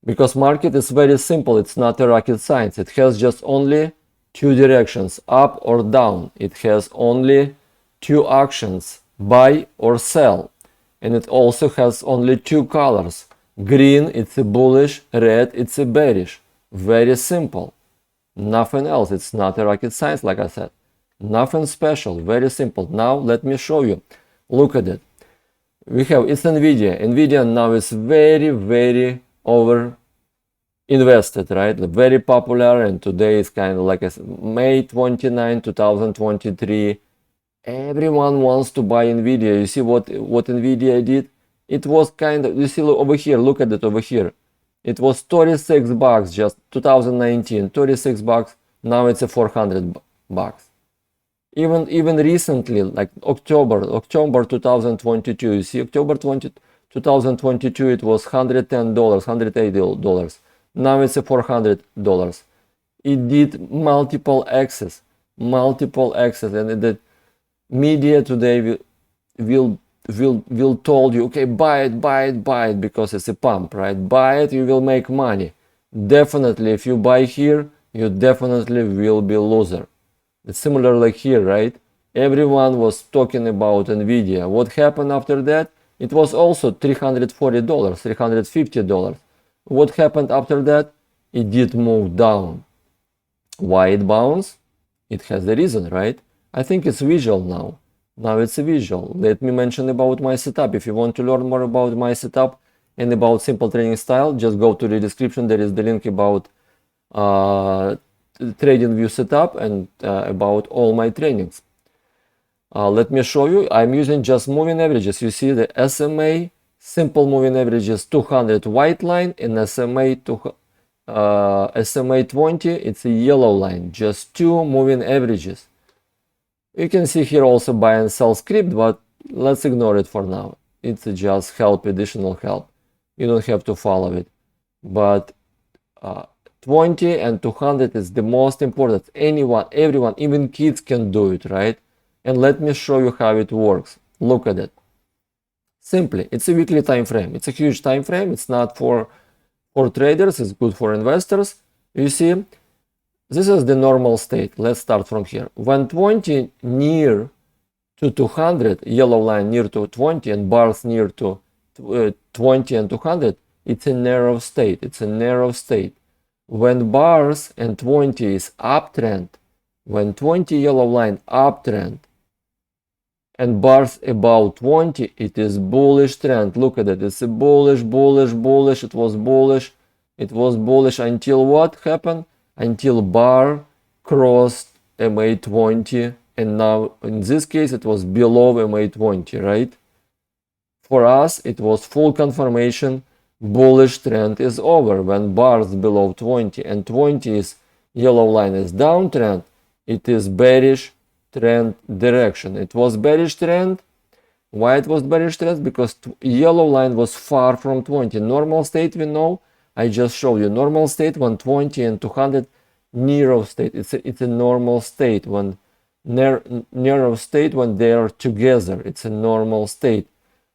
Because market is very simple, it's not a rocket science. It has just only two directions, up or down. It has only two actions, buy or sell. And it also has only two colors. Green, it's a bullish, red, it's a bearish. Very simple. Nothing else. It's not a rocket science, like I said. Nothing special, very simple. Now let me show you. Look at it. We have, it's Nvidia. Nvidia now is very over invested, right? Very popular, and today is kind of like I said, May 29, 2023. Everyone wants to buy Nvidia. You see what Nvidia did? It was kind of, you see over here, look at it over here. It was 36 bucks just 2019, 36 bucks. Now it's a 400 bucks. Even recently, like October 2022, you see October 2022, it was $110, $180. Now it's a $400. It did multiple X's, and the media today will told you, okay, buy it because it's a pump, right? Buy it, you will make money. Definitely, if you buy here, you definitely will be a loser. It's similar like here, right? Everyone was talking about Nvidia. What happened after that? It was also $340, $350. What happened after that? It did move down. Why it bounced? It has a reason, right? I think it's visual now. Now it's a visual. Let me mention about my setup. If you want to learn more about my setup and about simple trading style, just go to the description. There is the link about trading view setup and about all my trainings. Let me show you. I'm using just moving averages. You see the SMA simple moving averages 200 white line, and SMA 20, it's a yellow line. Just two moving averages. You can see here also buy and sell script, but let's ignore it for now. It's just help, additional help. You don't have to follow it. But 20 and 200 is the most important. Anyone, everyone, even kids can do it, right? And let me show you how it works. Look at it. Simply, it's a weekly time frame. It's a huge time frame. It's not for traders. It's good for investors. You see, this is the normal state. Let's start from here. When 20 near to 200, yellow line near to 20 and bars near to 20 and 200, it's a narrow state. It's a narrow state. When bars and 20 is uptrend, when 20 yellow line uptrend and bars about 20, it is bullish trend. Look at it. It's a bullish. It was bullish. It was bullish until what happened? Until bar crossed MA20, and now in this case it was below MA20, right? For us, it was full confirmation. Bullish trend is over. When bars below 20 and 20 is yellow line is downtrend, it is bearish trend direction. It was bearish trend. Why it was bearish trend? Because yellow line was far from 20. Normal state, we know, I just showed you. Normal state when 20 and 200 narrow state. It's a normal state when narrow state when they are together. It's a normal state.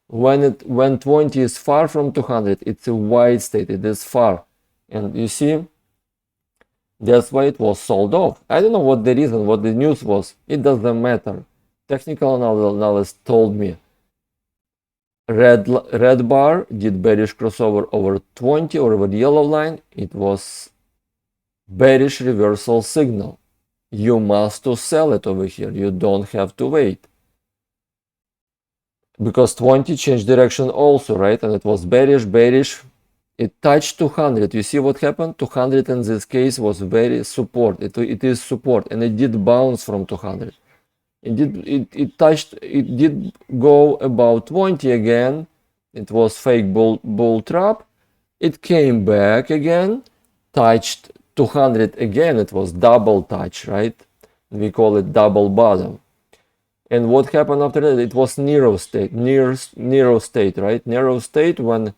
When 20 is far from 200, it's a wide state. It is far, and you see, that's why it was sold off. I don't know what the reason, what the news was. It doesn't matter. Technical analyst told me. Red bar did bearish crossover over 20 or over the yellow line. It was bearish reversal signal. You must to sell it over here. You don't have to wait. Because 20 changed direction also, right? And it was bearish. It touched 200. You see what happened? 200 in this case was very support. It is support, and it did bounce from 200. It did go about 20 again. It was fake bull trap. It came back again, touched 200 again. It was double touch, right? We call it double bottom. And what happened after that? It was narrow state, right? Narrow state when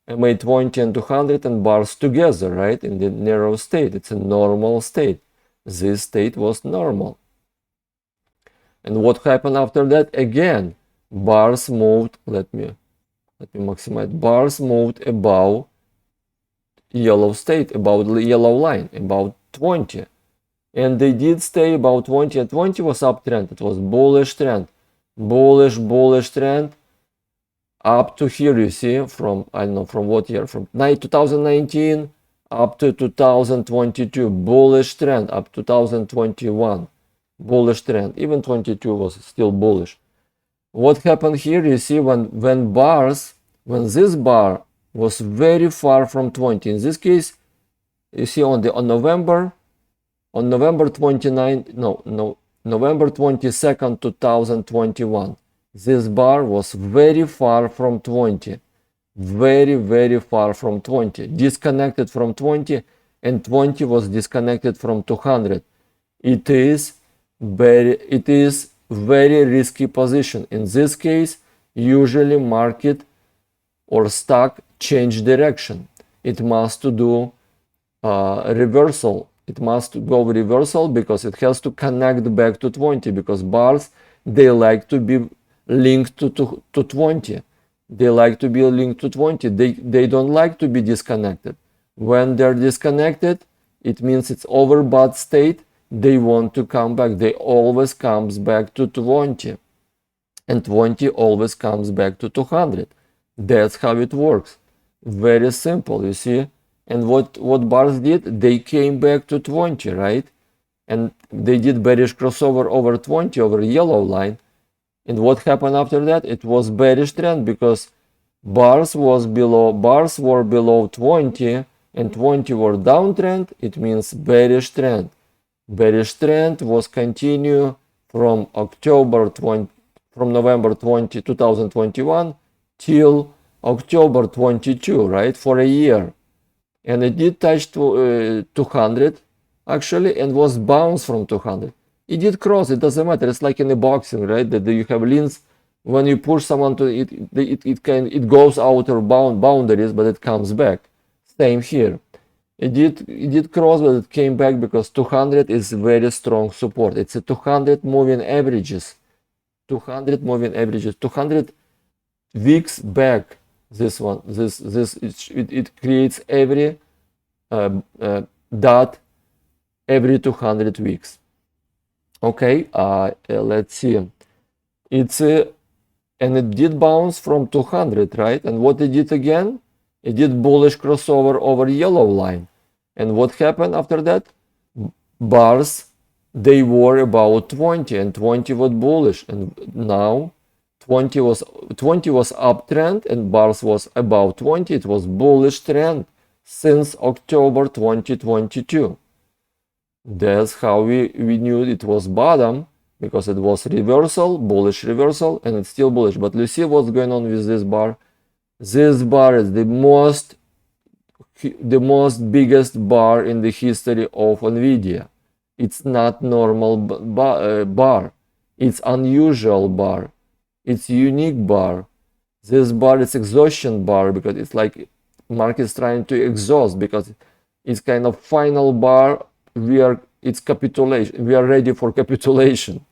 MA20 and 200 and bars together, right? In the narrow state, it's a normal state. This state was normal. And what happened after that? Again, bars moved. Let me maximize. Bars moved above yellow state, about the yellow line, about 20. And they did stay about 20, and 20 was uptrend. It was bullish trend, bullish trend up to here. You see, from, I don't know from what year, from 2019 up to 2022, bullish trend, up to 2021, bullish trend. Even 22 was still bullish. What happened here? You see, when this bar was very far from 20. In this case, you see on November 29, November 22nd, 2021, this bar was very far from 20, very far from 20, disconnected from 20, and 20 was disconnected from 200. It is very risky position. In this case, usually market or stock change direction. It must do reversal. It must go reversal because it has to connect back to 20, because bars, they like to be linked to 20. They like to be linked to 20. They don't like to be disconnected. When they're disconnected, it means it's overbought state. They want to come back. They always comes back to 20. And 20 always comes back to 200. That's how it works. Very simple, you see. And what bars did, they came back to 20, right? And they did bearish crossover over 20, over yellow line. And what happened after that? It was bearish trend, because bars were below 20 and 20 were downtrend. It means bearish trend. Bearish trend was continue from November 20, 2021 till October 22, right? For a year. And it did touch 200 actually, and was bounced from 200. It did cross, it doesn't matter. It's like in the boxing, right? That you have liens. When you push someone to it goes outer boundaries, but it comes back. Same here. It did cross, but it came back because 200 is very strong support. It's a 200 moving averages. 200 moving averages. 200 weeks back. This one, it creates every dot every 200 weeks. Okay, let's see. And it did bounce from 200, right? And what it did again? It did bullish crossover over yellow line. And what happened after that? Bars, they were about 20, and 20 was bullish, and now 20 was uptrend, and bars was about 20. It was bullish trend since October 2022. That's how we knew it was bottom, because it was reversal, bullish reversal, and it's still bullish. But you see what's going on with this bar? This bar is the most biggest bar in the history of Nvidia. It's not normal bar. It's unusual bar. It's unique bar. This bar is exhaustion bar, because it's like market's trying to exhaust, because it's kind of final bar. It's capitulation. We are ready for capitulation,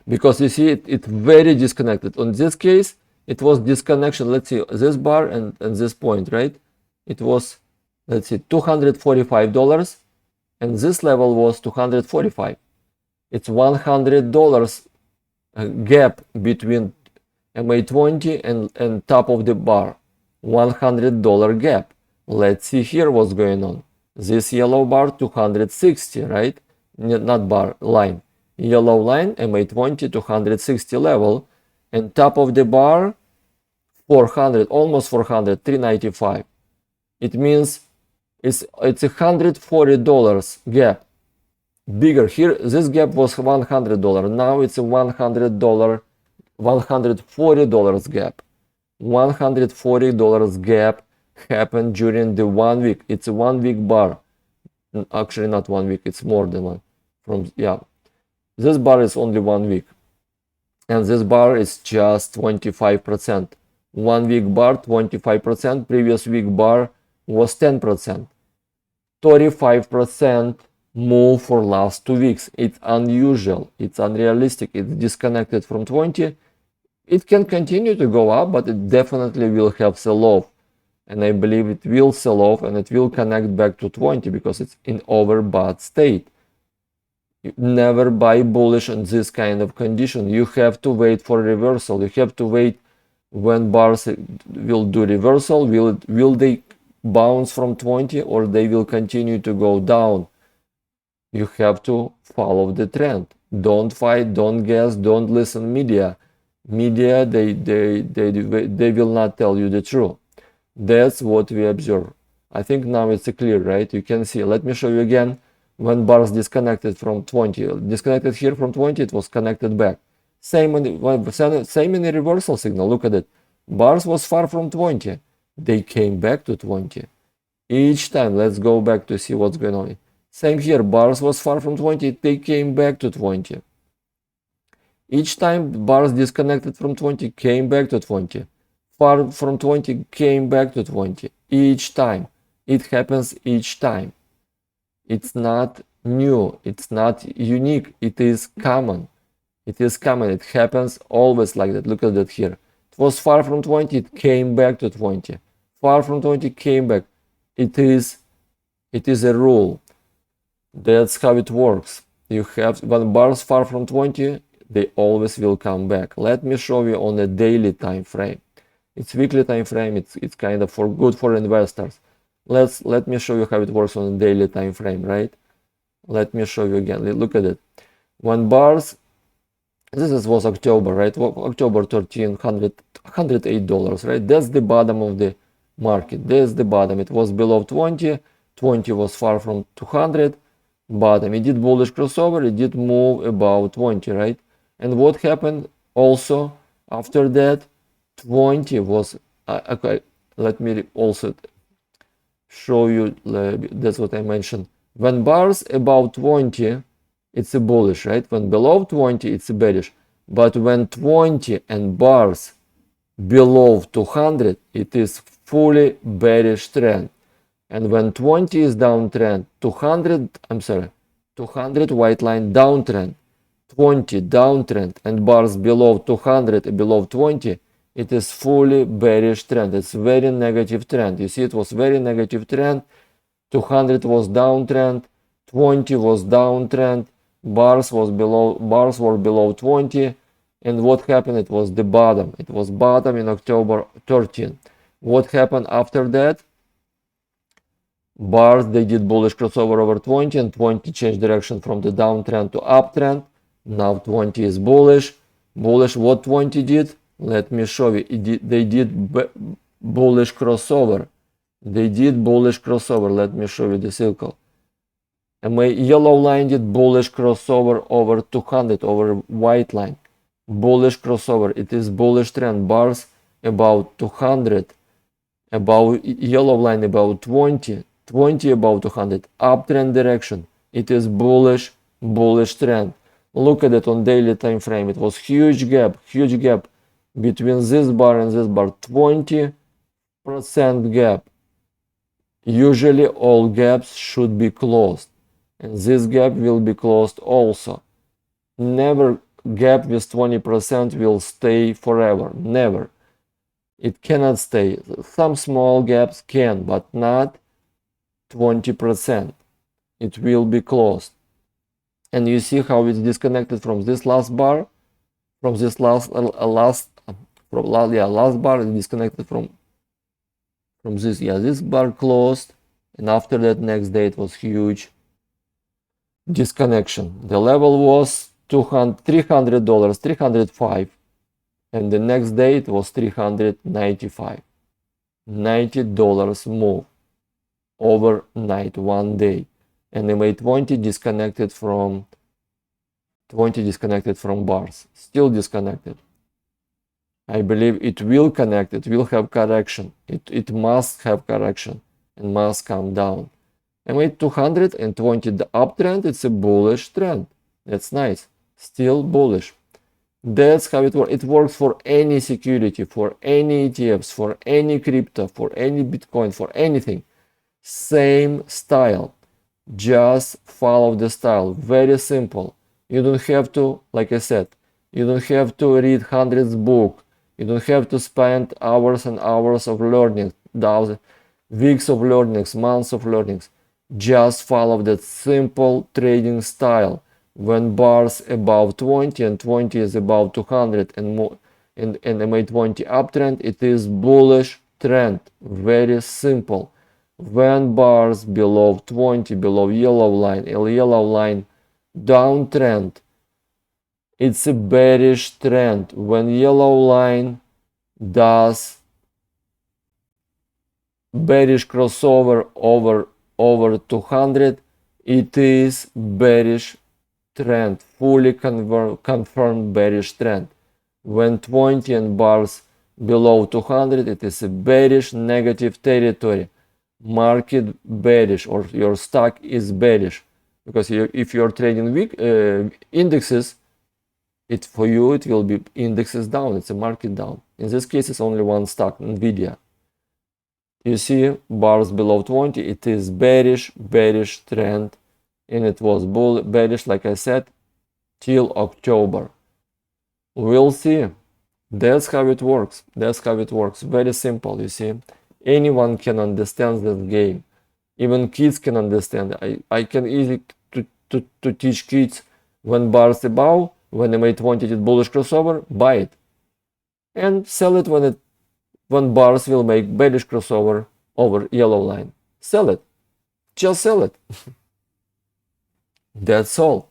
because you see it's very disconnected. On this case, it was disconnection. Let's see this bar and this point, right? It was, let's see, $245, and this level was 245. It's $100 gap between MA20 and top of the bar. $100 gap. Let's see here what's going on. This yellow bar, 260, right? Not bar, line. Yellow line, MA20, 260 level. And top of the bar, 400, almost 400, 395. It means it's $140 gap. Bigger here, this gap was $100. Now it's a $140 gap. $140 gap happened during the 1 week. It's a 1 week bar. Actually, not 1 week, it's more than one. This bar is only 1 week. And this bar is just 25%. 1 week bar, 25%. Previous week bar was 10%. 35% move for last 2 weeks. It's unusual. It's unrealistic. It's disconnected from 20. It can continue to go up, but it definitely will have sell-off. and I believe it will sell off and it will connect back to 20 because it's in overbought state. You never buy bullish in this kind of condition. You have to wait for reversal. You have to wait when bars will do reversal. Will they bounce from 20 or they will continue to go down? You have to follow the trend. Don't fight, don't guess, don't listen media. Media, they will not tell you the truth. That's what we observe. I think now it's clear, right? You can see. Let me show you again. When bars disconnected from 20, disconnected here from 20, it was connected back. Same in the reversal signal. Look at it. Bars was far from 20. They came back to 20. Each time, let's go back to see what's going on. Same here. Bars was far from 20. They came back to 20. Each time bars disconnected from 20 came back to 20. Far from 20 came back to 20. Each time. It happens each time. It's not new. It's not unique. It is common. It is common. It happens always like that. Look at that here. It was far from 20. It came back to 20. Far from 20 came back. It is a rule. That's how it works. You have, when bars far from 20, they always will come back. Let me show you on a daily time frame. It's weekly time frame. It's kind of good for investors. Let me show you how it works on a daily time frame, right? Let me show you again. Look at it. When bars, was October, right? October 13, $108, right? That's the bottom of the market. That's the bottom. It was below 20. 20 was far from 200. Bottom. It did bullish crossover. It did move about 20, right? And what happened also after that? 20 was okay. Let me also show you. That's what I mentioned. When bars above 20, it's a bullish, right? When below 20, it's a bearish. But when 20 and bars below 200, it is fully bearish trend. And when 20 is downtrend, 200 white line downtrend, 20 downtrend, and bars below 200, below 20, it is fully bearish trend. It's very negative trend. You see, it was very negative trend. 200 was downtrend, 20 was downtrend, bars were below 20, and what happened? It was the bottom. It was bottom in October 13. What happened after that? Bars, they did bullish crossover over 20, and 20 changed direction from the downtrend to uptrend. Now 20 is bullish. What 20 did? Let me show you. They did bullish crossover. They did bullish crossover. Let me show you the circle. And my yellow line did bullish crossover over 200, over white line. Bullish crossover. It is bullish trend. Bars about 200, about yellow line about 20, 20 about 200. Uptrend direction. It is bullish trend. Look at it on daily time frame. It was huge gap between this bar and this bar. 20% gap. Usually all gaps should be closed, and this gap will be closed also. Never gap with 20% will stay forever. Never. It cannot stay. Some small gaps can, but not 20%. It will be closed. And you see how it's disconnected from this last bar, from this last bar. It's disconnected from this. Yeah, this bar closed, and after that, next day it was huge disconnection. The level was $300, 305, and the next day it was 395. $90 move overnight, one day. And MA 20 disconnected from bars, still disconnected. I believe it will connect, it will have correction. It must have correction and must come down. MA 220, the uptrend, it's a bullish trend. That's nice. Still bullish. That's how it works. It works for any security, for any ETFs, for any crypto, for any Bitcoin, for anything. Same style. Just follow the style. Very simple. You don't have to, like I said, you don't have to read hundreds of books. You don't have to spend hours and hours of learning. 1,000, weeks of learnings, months of learnings. Just follow that simple trading style. When bars above 20 and 20 is above 200 and more, and MA20 uptrend, it is bullish trend. Very simple. When bars below 20, below yellow line downtrend, it's a bearish trend. When yellow line does bearish crossover over 200, it is bearish trend, fully confirmed bearish trend. When 20 and bars below 200, it is a bearish negative territory. Market bearish, or your stock is bearish, because if you're trading weak indexes, for you it will be indexes down. It's a market down. In this case, it's only one stock, Nvidia. You see bars below 20, it is bearish trend, and it was bearish, like I said, till October. We'll see. That's how it works. Very simple. You see, anyone can understand this game. Even kids can understand. I can easily to teach kids, when bars above, when MA20 did bullish crossover, buy it and sell it when bars will make bearish crossover over yellow line. Sell it. Just sell it. That's all.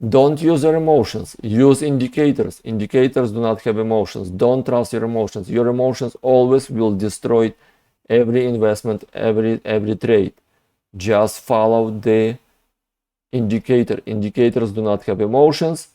Don't use your emotions. Use indicators. Indicators do not have emotions. Don't trust your emotions. Your emotions always will destroy every investment, every trade. Just follow the indicator. Indicators do not have emotions.